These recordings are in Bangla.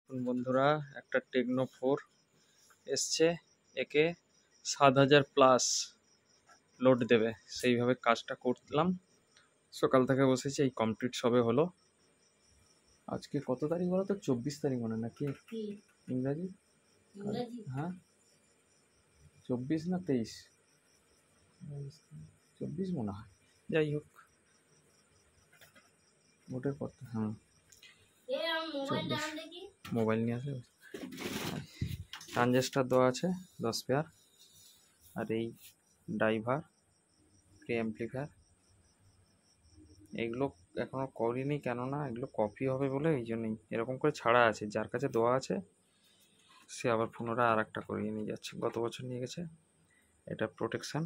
বন্ধুরা, একটা টেকনো 4 এসছে। একে 7000 প্লাস লোড দেবে, সেইভাবে কাজটা করলাম। সকাল থেকে বসেছি, এই কমপ্লিট সবে হলো। আজকে কত তারিখ বলো তো? 24 তারিখ মনে হয় নাকি ইংরাজি? হ্যাঁ, 24 না 23? 24 মনে হয়। যাই হোক, ভোটের পর তো। হ্যাঁ, মোবাইল নিয়ে আসে। ট্রানজিস্টার দেওয়া আছে 10 পেয়ার, আর এই ড্রাইভার, প্রি অ্যাম্পলিফায়ার। এগুলো এখনও করিনি, কেননা এগুলো কপি হবে বলে এই জন্যই এরকম করে ছাড়া আছে। যার কাছে দেওয়া আছে সে আবার পুনরায় আর একটা করিয়ে নিয়ে যাচ্ছে, গত বছর নিয়ে গেছে। এটা প্রোটেকশান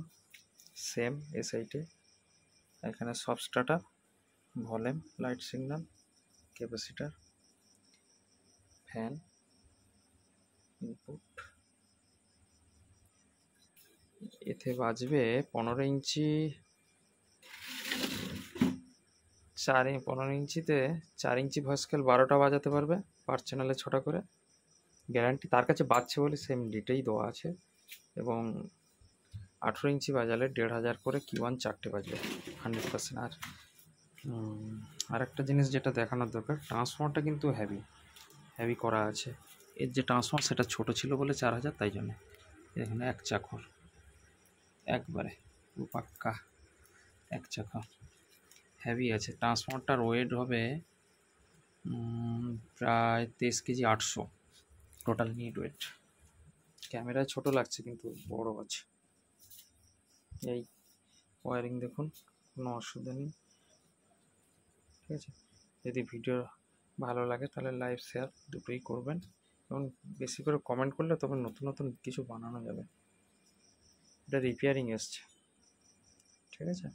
সেম এসআইটে। এখানে সব starter, volume, light signal, capacitor, fan, input. এতে বাজবে 15 ইঞ্চি। 15 ইঞ্চিতে 4 ইঞ্চি ভয়েস স্কেল 12টা বাজাতে পারবে, পার চ্যানেলে 6টা করে। গ্যারান্টি তার কাছে বাজছে বলে সেম ডিটেই দেওয়া আছে। এবং 18 ইঞ্চি বাজালে 1500 করে Q1 4টে বাজবে 100%। আর একটা জিনিস যেটা দেখানোর দরকার, ট্রান্সফর্মারটা কিন্তু হেভি করা আছে। এর যে ট্রান্সফর্মার সেটা ছোট ছিল বলে 4000, তাই জন্যে এখানে এক চাকর, একবারে পাক্কা এক চাকা হেভি আছে। ট্রান্সফর্মারটার ওয়েট হবে প্রায় 23 কেজি 800 টোটাল নিট ওয়েট। ক্যামেরায় ছোট লাগছে কিন্তু বড় আছে। এই ওয়ারিং দেখুন, কোনো অসুবিধা নেই। ঠিক আছে, যদি ভিডিও ভালো লাগে তাহলে লাইক শেয়ার দুটোই করবেন, এবং বেশি করে কমেন্ট করলে তবে নতুন নতুন কিছু বানানো যাবে। এটা রিপেয়ারিং এসছে। ঠিক আছে।